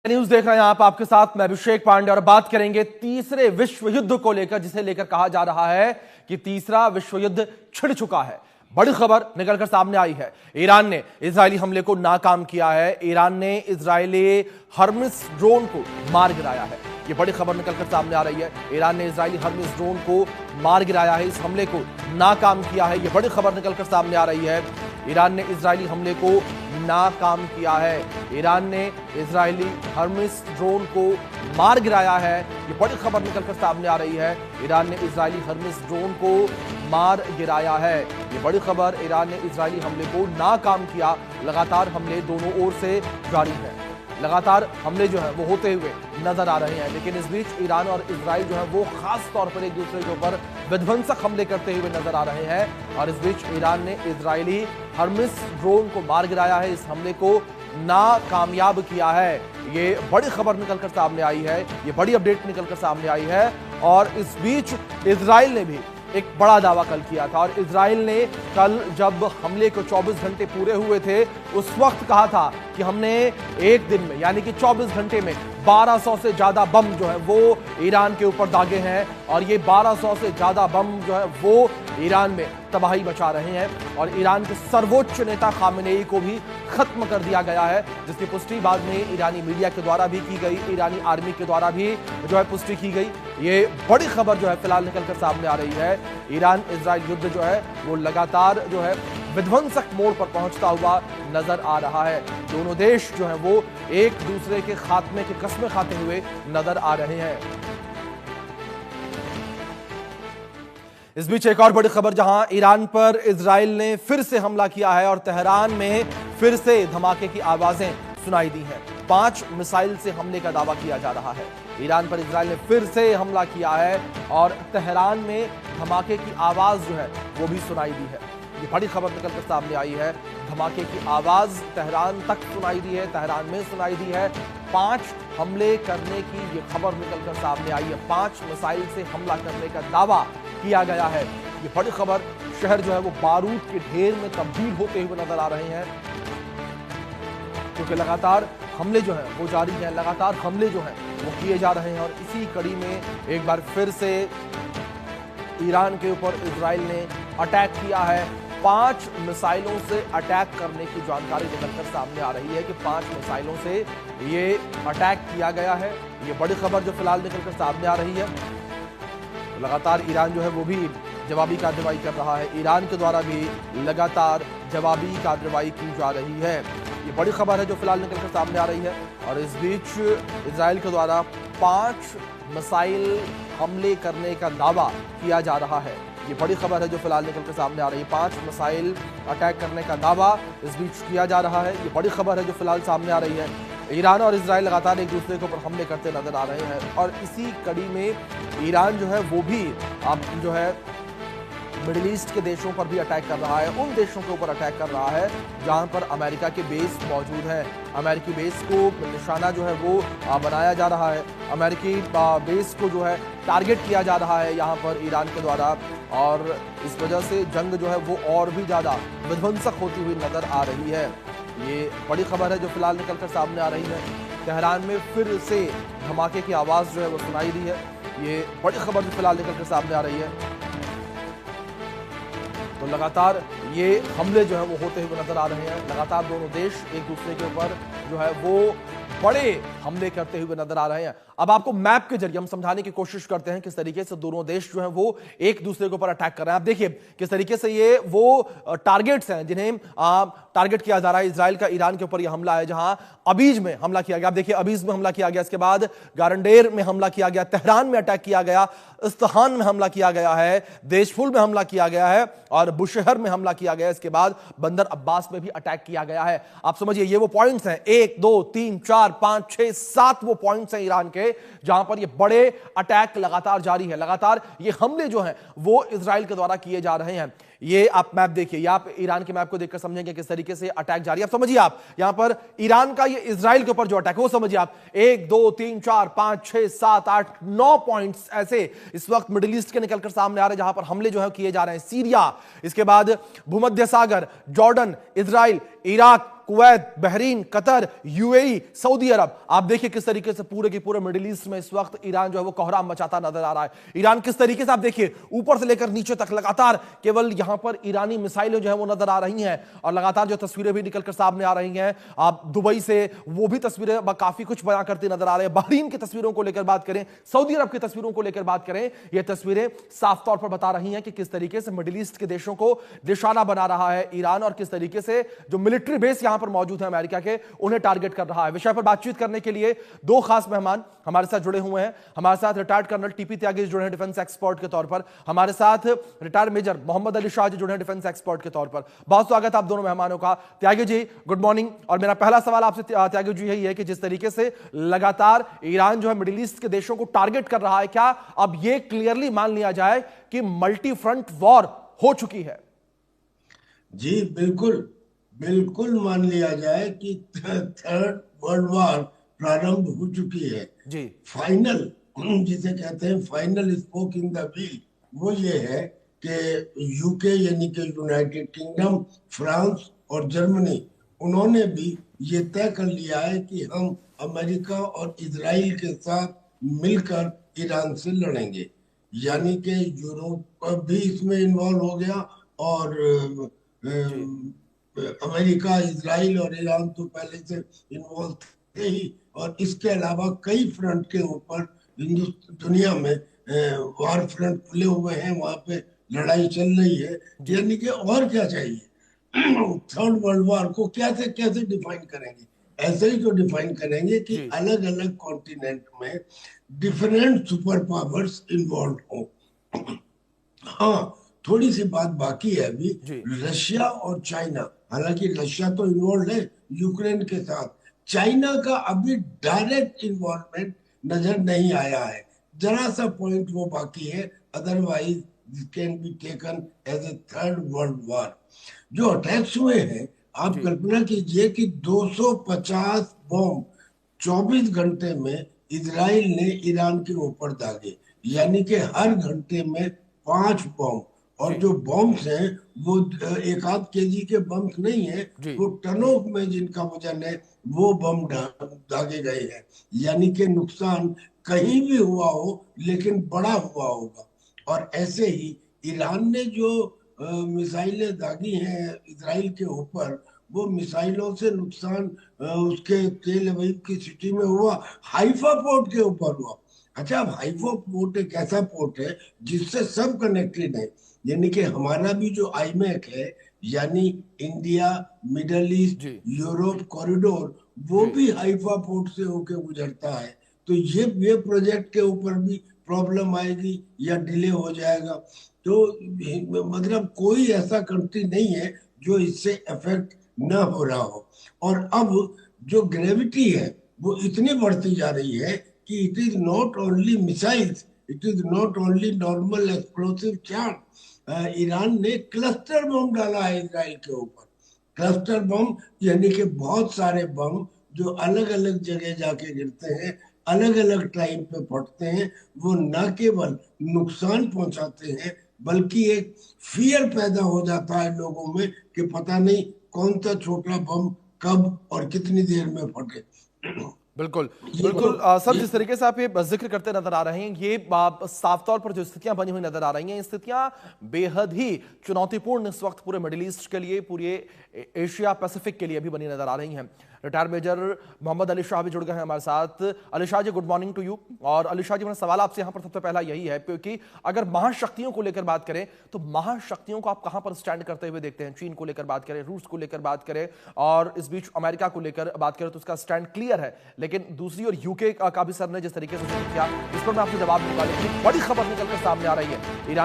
News देख रहे हैं आप, आपके साथ मैं अभिषेक पांडे और बात करेंगे तीसरे विश्व युद्ध को लेकर, जिसे लेकर कहा जा रहा है कि तीसरा विश्व युद्ध छिड़ चुका है। बड़ी खबर निकलकर सामने आई है। ईरान ने इजरायली हमले को नाकाम किया है। ईरान ने इजरायली हर्मिस ड्रोन को मार गिराया है। ये बड़ी खबर निकलकर सामने आ रही है। ईरान ने इजरायली हर्मिस ड्रोन को मार गिराया है, इस हमले को नाकाम किया है। ये बड़ी खबर निकलकर सामने आ रही है। ईरान ने इजरायली हमले को नाकाम किया है। ईरान ने इजरायली हर्मिस ड्रोन को मार गिराया है। ये बड़ी खबर निकलकर सामने आ रही है। ईरान ने इजरायली हर्मिस ड्रोन को मार गिराया है। ये बड़ी खबर, ईरान ने इजरायली हमले को नाकाम किया। लगातार हमले दोनों ओर से जारी हैं। लगातार हमले जो है वो होते हुए नजर आ रहे हैं, लेकिन इस बीच ईरान और इजराइल जो है वो खास तौर पर एक दूसरे के ऊपर विध्वंसक हमले करते हुए नजर आ रहे हैं। और इस बीच ईरान ने इजरायली हर्मिस ड्रोन को मार गिराया है, इस हमले को नाकामयाब किया है। ये बड़ी खबर निकलकर सामने आई है, ये बड़ी अपडेट निकलकर सामने आई है। और इस बीच इजराइल ने भी एक बड़ा दावा कल किया था, और इजराइल ने कल जब हमले को 24 घंटे पूरे हुए थे उस वक्त कहा था कि हमने एक दिन में यानी कि 24 घंटे में 1200 से ज्यादा बम जो है वो ईरान के ऊपर दागे हैं। और ये 1200 से ज्यादा बम जो है वो ईरान में तबाही मचा रहे हैं। और ईरान के सर्वोच्च नेता खामेनेई को भी खत्म कर दिया गया है, जिसकी पुष्टि बाद में ईरानी मीडिया के द्वारा भी की गई, ईरानी आर्मी के द्वारा भी जो है पुष्टि की गई। ये बड़ी खबर जो है फिलहाल निकलकर सामने आ रही है। ईरान इजराइल युद्ध जो है वो लगातार जो है विध्वंसक मोड़ पर पहुंचता हुआ नजर आ रहा है। दोनों देश जो है वो एक दूसरे के खात्मे की कस्में खाते हुए नजर आ रहे हैं। इस बीच एक और बड़ी खबर, जहां ईरान पर इजराइल ने फिर से हमला किया है और तेहरान में फिर से धमाके की आवाजें सुनाई दी हैं। 5 मिसाइल से हमले का दावा किया जा रहा है। ईरान पर इजराइल ने फिर से हमला किया है और तेहरान में धमाके की आवाज जो है वो भी सुनाई दी है। ये बड़ी खबर निकलकर सामने आई है। धमाके की आवाज तेहरान तक सुनाई दी है, तेहरान में सुनाई दी है। 5 हमले करने की ये खबर निकलकर सामने आई है। 5 मिसाइल से हमला करने का दावा किया गया है। ये बड़ी खबर, शहर जो है वो बारूद के ढेर में तब्दील होते हुए नजर आ रहे हैं, क्योंकि लगातार हमले जो हैं वो जारी हैं, लगातार हमले जो हैं वो किए जा रहे हैं। और इसी कड़ी में एक बार फिर से ईरान के ऊपर इजराइल ने अटैक किया है। 5 मिसाइलों से अटैक करने की जानकारी निकलकर सामने आ रही है कि 5 मिसाइलों से ये अटैक किया गया है। ये बड़ी खबर जो फिलहाल निकलकर सामने आ रही है। लगातार ईरान जो है वो भी जवाबी कार्रवाई कर रहा है। ईरान के द्वारा भी लगातार जवाबी कार्रवाई की जा रही है। ये बड़ी खबर है जो फिलहाल निकलकर सामने आ रही है। और इस बीच इजराइल के द्वारा 5 मिसाइल हमले करने का दावा किया जा रहा है। ये बड़ी खबर है जो फिलहाल निकलकर सामने आ रही है। 5 मिसाइल अटैक करने का दावा इस बीच किया जा रहा है। ये बड़ी खबर है जो फिलहाल सामने आ रही है। ईरान और इजराइल लगातार एक दूसरे के ऊपर हमले करते नजर आ रहे हैं। और इसी कड़ी में ईरान जो है वो भी अब जो है मिडिल ईस्ट के देशों पर भी अटैक कर रहा है। उन देशों के ऊपर अटैक कर रहा है जहां पर अमेरिका के बेस मौजूद है। अमेरिकी बेस को निशाना जो है वो बनाया जा रहा है। अमेरिकी बेस को जो है टारगेट किया जा रहा है यहाँ पर ईरान के द्वारा। और इस वजह से जंग जो है वो और भी ज़्यादा विध्वंसक होती हुई नजर आ रही है। ये बड़ी खबर है जो फिलहाल निकलकर सामने आ रही है। तेहरान में फिर से धमाके की आवाज़ जो है वो सुनाई दी है। ये बड़ी खबर जो फिलहाल निकलकर सामने आ रही है। तो लगातार ये हमले जो है वो होते हुए नजर आ रहे हैं। लगातार दोनों देश एक दूसरे के ऊपर जो है वो बड़े हमले करते हुए नजर आ रहे हैं। अब आपको मैप के जरिए हम समझाने की कोशिश करते हैं किस तरीके से दोनों देश जो हैं वो एक दूसरे के ऊपर अटैक कर रहे हैं। आप देखिए किस तरीके से ये वो टारगेट्स हैं जिन्हें टारगेट किया जा रहा है। इजराइल का ईरान के ऊपर यह हमला है, जहां अबीज में हमला किया गया। आप देखिए अबीज में हमला किया गया, इसके बाद गारंडेर में हमला किया गया, तेहरान में अटैक किया गया, इस्फहान में हमला किया गया है, देशफुल में हमला किया गया है और बुशहर में हमला किया गया। इसके बाद बंदर अब्बास में भी अटैक किया गया है। आप समझिए ये वो पॉइंट्स हैं, 1 2 3 4 5 6 7 वो पॉइंट्स हैं ईरान के, जहां पर ये बड़े अटैक लगातार जारी है। लगातार ये हमले जो हैं वो इजराइल के द्वारा किए जा रहे हैं। ये आप मैप देखिए, ये आप ईरान के मैप को देखकर समझेंगे किस तरीके से अटैक जारी है। आप समझिए, आप यहां पर ईरान का ये इजराइल के ऊपर जो अटैक है वो समझिए आप, 1 2 3 4 5 6 7 8 9 पॉइंट्स ऐसे इस वक्त मिडिल ईस्ट के निकलकर सामने आ रहे हैं, जहां पर हमले जो है किए जा रहे हैं। सीरिया, इसके बाद भूमध्य सागर, Jordan, Israel, Iraq, Kuwait, Bahrain, Qatar, UAE, Saudi Arab, आप देखिए किस तरीके से पूरे के पूरे मिडिल ईस्ट में इस वक्त ईरान जो है वो कोहराम मचाता नजर आ रहा है। ईरान किस तरीके से, आप देखिए ऊपर से लेकर नीचे तक लगातार केवल यहां पर ईरानी मिसाइलें जो है वो नजर आ रही हैं और लगातार जो तस्वीरें भी निकलकर सामने आ रही हैं। आप दुबई से वो भी तस्वीरें काफी कुछ बयां करती नजर आ रही है। बहरीन की तस्वीरों को लेकर बात करें, सऊदी अरब की तस्वीरों को लेकर बात करें, ये तस्वीरें साफ तौर पर बता रही हैं कि किस तरीके से मिडिल ईस्ट के देशों को निशाना बना रहा है ईरान और किस तरीके से जो मिलिट्री बेस यहां पर मौजूद है अमेरिका के, उन्हें टारगेट कर रहा है। विषय पर बातचीत करने के लिए दो खास मेहमान हमारे साथ जुड़े हुए हैं। हमारे साथ रिटायर्ड कर्नल टीपी त्यागी जुड़े हैं डिफेंस एक्सपर्ट के तौर पर, हमारे साथ रिटायर्ड मेजर मोहम्मद अली शाह जी जुड़े हैं डिफेंस एक्सपर्ट के तौर पर। बहुत स्वागत है आप दोनों मेहमानों का। Tyagi ji good morning. और मेरा पहला सवाल आपसे त्यागी जी यही है कि जिस तरीके से लगातार ईरान जो है मिडिल ईस्ट के देशों को टारगेट कर रहा है, क्या अब यह क्लियरली मान लिया जाए कि मल्टी फ्रंट वॉर हो चुकी है? जी बिल्कुल, बिल्कुल मान लिया जाए कि थर्ड वर्ल्ड वॉर प्रारंभ हो चुकी है। जी फाइनल जिसे कहते हैं final spoke in the wheel, वो ये है कि यूके यानी कि यूनाइटेड किंगडम, फ्रांस और जर्मनी, उन्होंने भी ये तय कर लिया है कि हम अमेरिका और इजराइल के साथ मिलकर ईरान से लड़ेंगे। यानी कि यूरोप भी इसमें इन्वॉल्व हो गया और जी अमेरिका, इजराइल और ईरान तो पहले से इन्वॉल्व थे ही, और इसके अलावा कई फ्रंट के ऊपर दुनिया में वार फ्रंट खुले हुए हैं, वहां पे लड़ाई चल रही है। यानी कि और क्या चाहिए? थर्ड वर्ल्ड वॉर को कैसे कैसे डिफाइन करेंगे? ऐसे ही तो डिफाइन करेंगे कि जी अलग अलग कॉन्टिनेंट में डिफरेंट सुपर पावर्स इन्वॉल्व हो। हाँ, थोड़ी सी बात बाकी है अभी। जी रशिया और चाइना, हालांकि रशिया तो इन्वॉल्व है यूक्रेन के साथ, चाइना का अभी डायरेक्ट इन्वॉल्वमेंट नजर नहीं आया है। जरा सा पॉइंट वो बाकी है, otherwise can be taken as a third world war. जो अटैक्स हुए हैं, आप जी कल्पना कीजिए कि 250 बम 24 घंटे में इजराइल ने ईरान के ऊपर दागे। यानी कि हर घंटे में 5 बम। और जी जो बम्स हैं वो एक आध केजी के बम्स नहीं है, जी वो टनों में जिनका वजन है वो बम दागे गए हैं। यानी कि नुकसान कहीं भी हुआ हो लेकिन बड़ा हुआ होगा। और ऐसे ही ईरान ने जो मिसाइलें दागी हैं इजराइल के ऊपर, वो मिसाइलों से नुकसान उसके तेल अवीव की सिटी में हुआ, हाइफा पोर्ट के ऊपर हुआ। अच्छा, अब हाइफा पोर्ट एक ऐसा पोर्ट है जिससे सब कनेक्टेड है। यानी कि हमारा भी जो आईमेक है, यानी इंडिया मिडल ईस्ट जी यूरोप कॉरिडोर, वो जी भी हाइफा पोर्ट से होके गुजरता है। तो ये प्रोजेक्ट के ऊपर भी प्रॉब्लम आएगी या डिले हो जाएगा। तो मतलब कोई ऐसा कंट्री नहीं है जो इससे अफेक्ट ना हो रहा हो। और अब जो ग्रेविटी है वो इतनी बढ़ती जा रही है कि it is not only missiles, it is not only normal explosive charge. Iran ने क्लस्टर बम डाला है इजराइल के ऊपर। क्लस्टर बम यानी कि बहुत सारे बम जो अलग अलग जगह जाके गिरते हैं, अलग अलग टाइम पे फटते हैं। वो न केवल नुकसान पहुंचाते हैं बल्कि एक फियर पैदा हो जाता है लोगों में कि पता नहीं कौन सा छोटा बम कब और कितनी देर में फटे। बिल्कुल ये तो बिल्कुल। सर, ये जिस तरीके से आप ये जिक्र करते नजर आ रहे हैं, ये साफ तौर पर जो स्थितियां बनी हुई नजर आ रही हैं, स्थितियां बेहद ही चुनौतीपूर्ण इस वक्त पूरे मिडिल ईस्ट के लिए, पूरे एशिया पैसिफिक के लिए भी बनी नजर आ रही हैं। रिटायर्ड मेजर मोहम्मद अली शाह भी जुड़ गए हैं हमारे साथ। Ali Shah ji good morning to you. और अली शाह जी, मेरा सवाल आपसे यहां पर सबसे पहला यही है, क्योंकि अगर महाशक्तियों को लेकर बात करें तो महाशक्तियों को आप कहां पर स्टैंड करते हुए देखते हैं? चीन को लेकर बात करें, रूस को लेकर बात करें और इस बीच अमेरिका को लेकर बात करें तो उसका स्टैंड क्लियर है, लेकिन दूसरी और यूके का भी सर ने जिस तरीके से किया, इस पर मैं आपसे जवाब दूंगा। लेकिन बड़ी खबर निकलकर सामने आ रही है, ईरान